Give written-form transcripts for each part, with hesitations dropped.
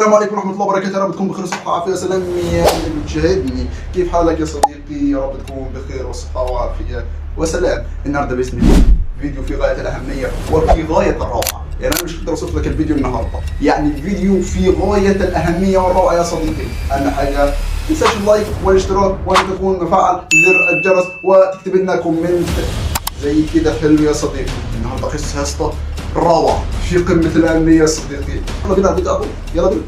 السلام عليكم ورحمة الله وبركاته. يا رب تكون بخير وصحة وعافية. سلام يا اللي بتشاهدني، كيف حالك يا صديقي؟ يا رب تكون بخير وصحة وعافية وسلام. النهارده بإذن الله فيديو في غاية الأهمية وفي غاية الروعة. يعني أنا مش قادر أوصف لك الفيديو النهارده، يعني الفيديو في غاية الأهمية والروعة يا صديقي. أهم حاجة تنساش اللايك والاشتراك وأن تكون مفعل زر الجرس وتكتب لنا كومنت زي كده حلو يا صديقي. النهارده قصة يا اسطى روعة في قمة الأهمية يا صديقي. يلا بينا على الفيديو، يلا بينا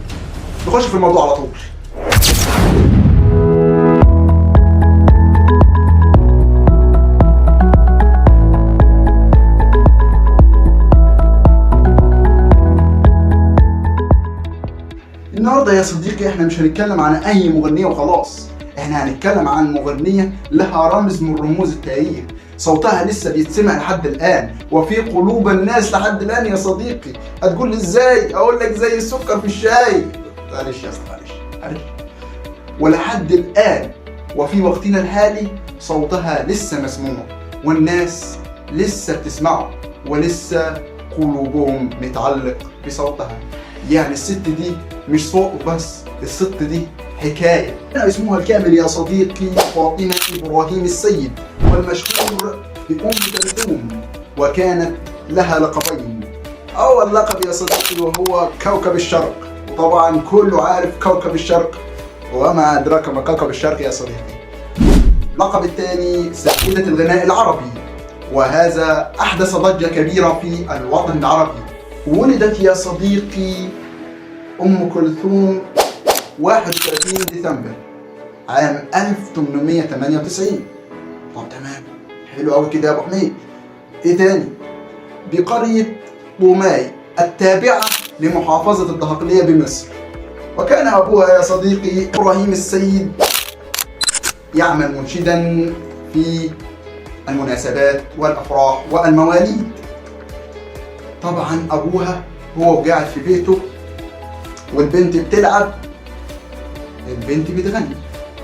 نخش في الموضوع على طول. النهارده يا صديقي احنا مش هنتكلم عن اي مغنية وخلاص، احنا هنتكلم عن مغنية لها رمز من رموز التاريخ، صوتها لسه بيتسمع لحد الان وفي قلوب الناس لحد الان يا صديقي. هتقول لي ازاي؟ اقول لك زي السكر في الشاي. معلش يا اسطى، معلش. ولحد الان وفي وقتنا الحالي صوتها لسه مسموع والناس لسه بتسمعه ولسه قلوبهم متعلق بصوتها. يعني الست دي مش صوت بس، الست دي حكاية. اسمها الكامل يا صديقي فاطمة إبراهيم السيد، والمشهور بأم كلثوم، وكانت لها لقبين. أول لقب يا صديقي وهو كوكب الشرق، وطبعا كله عارف كوكب الشرق وما أدراك ما كوكب الشرق يا صديقي. اللقب الثاني سيدة الغناء العربي، وهذا أحدث ضجة كبيرة في الوطن العربي. ولدت يا صديقي أم كلثوم 31 ديسمبر عام 1898. طب تمام، حلو قوي كده يا ابو حميد. ايه تاني؟ بقرية طوماي التابعة لمحافظة الدهقلية بمصر. وكان ابوها يا صديقي ابراهيم السيد يعمل منشدا في المناسبات والافراح والمواليد. طبعا ابوها هو قاعد في بيته والبنت بتلعب، البنت بتغني.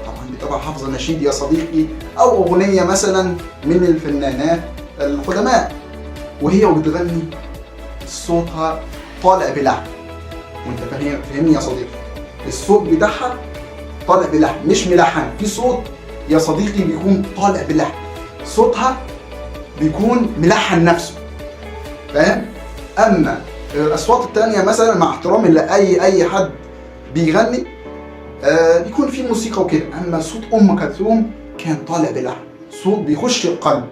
طبعا دي طبعا حافظه نشيد يا صديقي او اغنيه مثلا من الفنانات القدماء، وهي وبتغني صوتها طالع بلحن. وانت فاهمني يا صديقي؟ الصوت بتاعها طالع بلحن مش ملحن. في صوت يا صديقي بيكون طالع بلحن، صوتها بيكون ملحن نفسه، فاهم؟ اما الاصوات التانية مثلا مع احترامي لاي حد بيغني بيكون في موسيقى وكده، اما صوت ام كلثوم كان طالع بلحن، صوت بيخش القلب،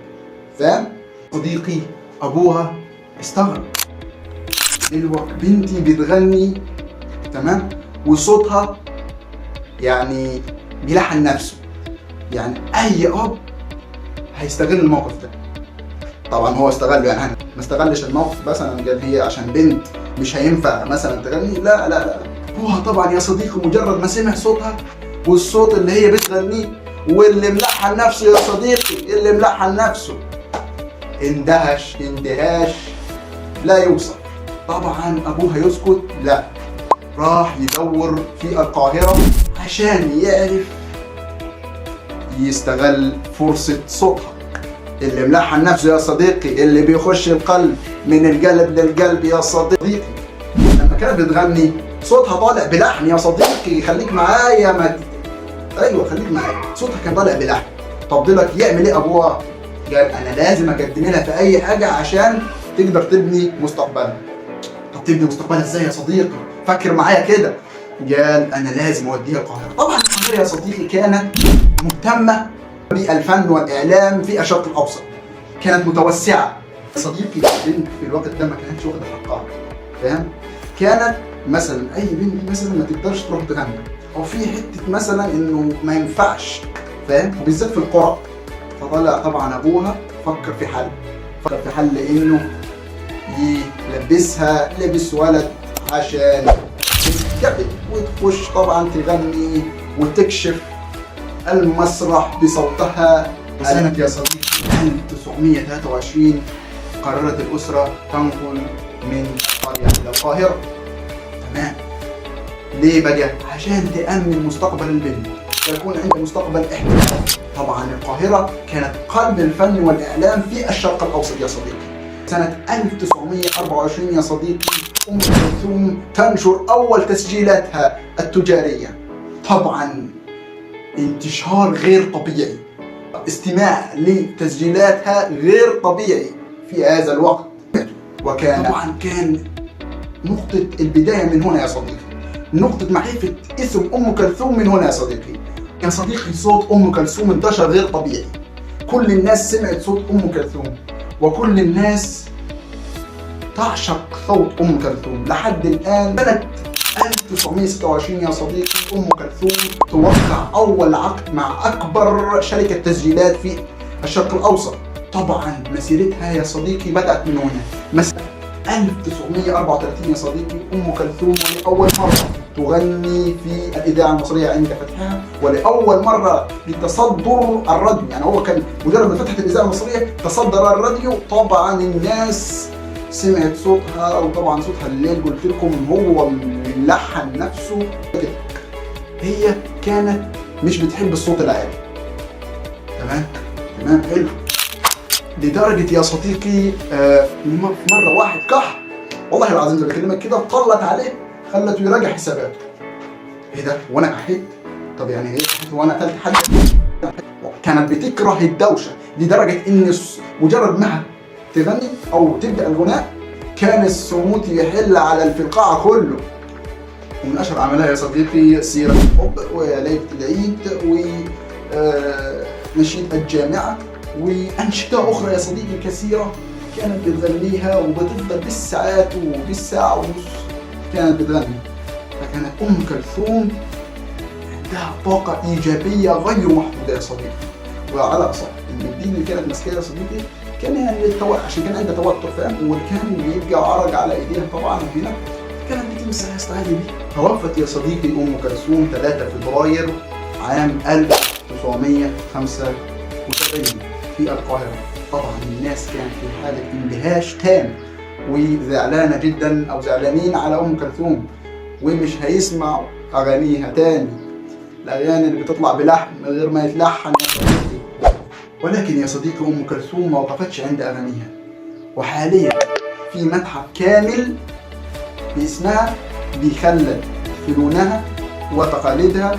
فاهم؟ صديقي ابوها استغرب، بنتي بتغني تمام وصوتها يعني بيلحن نفسه. يعني اي اب هيستغل الموقف ده. طبعا هو استغله، يعني ما استغلش الموقف مثلا قال هي عشان بنت مش هينفع مثلا تغني، لا. هو طبعا يا صديقي مجرد ما سمع صوتها والصوت اللي هي بتغنيه واللي ملحن نفسه يا صديقي، اللي ملحن نفسه، اندهش اندهاش لا يوصف. طبعا ابوها يسكت؟ لا، راح يدور في القاهرة عشان يعرف يستغل فرصة صوتها اللي ملحن نفسه يا صديقي، اللي بيخش القلب من القلب للقلب يا صديقي. لما كانت بتغني صوتها طالع بلحن يا صديقي، خليك معايا ايوه خليك معايا، صوتها كان طالع بلحن. طب دلك يعمل ايه ابوها؟ قال انا لازم اقدم لها في اي حاجه عشان تقدر تبني مستقبلها. طب تبني مستقبلها ازاي يا صديقي؟ فكر معايا كده. قال انا لازم اوديها القاهره. طبعا القاهره يا صديقي كانت مهتمه بالفن والاعلام في الشرق الاوسط، كانت متوسعه. صديقي البنت في الوقت ده ما كانتش واخده حقها، فاهم؟ كانت مثلا اي بنت مثلا ما تقدرش تروح تغني، او في حته مثلا انه ما ينفعش، فاهم؟ وبالذات في القرى. فطلع طبعا ابوها فكر في حل انه يلبسها لبس ولد عشان تتقبل وتخش طبعا تغني وتكشف المسرح بصوتها. سنة يا صديقي 1923 قررت الأسرة تنقل من قرية إلى القاهرة. تمام، ليه بقى؟ عشان تأمن مستقبل البنت ويكون عندها مستقبل احترافي. طبعا القاهرة كانت قلب الفن والإعلام في الشرق الأوسط يا صديقي. سنة 1924 يا صديقي أم كلثوم تنشر أول تسجيلاتها التجارية. طبعا انتشار غير طبيعي، استماع لتسجيلاتها غير طبيعي في هذا الوقت. وكان طبعا كان نقطة البداية من هنا يا صديقي، نقطة معرفة اسم أم كلثوم من هنا يا صديقي. يا صديقي صوت أم كلثوم انتشر غير طبيعي، كل الناس سمعت صوت أم كلثوم، وكل الناس تعشق صوت أم كلثوم لحد الآن. سنة 1926 يا صديقي أم كلثوم توقع أول عقد مع أكبر شركة تسجيلات في الشرق الأوسط. طبعا مسيرتها يا صديقي بدأت من هنا. 1934 يا صديقي أم كلثوم ولأول مرة تغني في الإذاعة المصرية عند فتحها، ولأول مرة بتصدر الراديو. يعني هو كان مجرد ما فتحت الإذاعة المصرية تصدر الراديو. طبعا الناس سمعت صوتها، وطبعا صوتها الليل قلت لكم هو اللي لحن نفسه. هي كانت مش بتحب الصوت العالي. تمام حلو. لدرجة يا صديقي مرة واحد كح والله العظيم زي بكلمك كده طلت عليه خلته يراجع حساباته. ايه ده وانا كحيت؟ طب يعني ايه كحيت وانا اكلت حاجة؟ كانت بتكره الدوشة لدرجة ان مجرد ما تغني او تبدأ الغناء كان الصمود يحل على في القاعة كله. ومن اشهر اعمالها يا صديقي سيرة الحب وليلة العيد ونشيد الجامعة وأنشطة أخرى يا صديقي كثيرة كانت بتغنيها وبتفضل بالساعات وبالساعة ونص كانت بتغني. فكانت أم كلثوم عندها طاقة إيجابية غير محدودة يا صديقي. وعلى أصح الدين اللي كانت ماسكاه يا صديقي كان يعني عشان كان عندها توتر فاهم، وكان بيبقى عرج على إيديها طبعا هنا كانت بتلمس عليها استعاذة بيه. توفت يا صديقي أم كلثوم 3 فبراير عام 1975 في القاهرة. طبعا الناس كانت في حالة اندهاش تام وزعلانة جدا أو زعلانين على أم كلثوم، ومش هيسمعوا أغانيها تاني، الأغاني اللي بتطلع بلحن من غير ما يتلحن يا صديقي. ولكن يا صديقي أم كلثوم ما وقفتش عند أغانيها، وحاليا في متحف كامل باسمها بيخلد فنونها وتقاليدها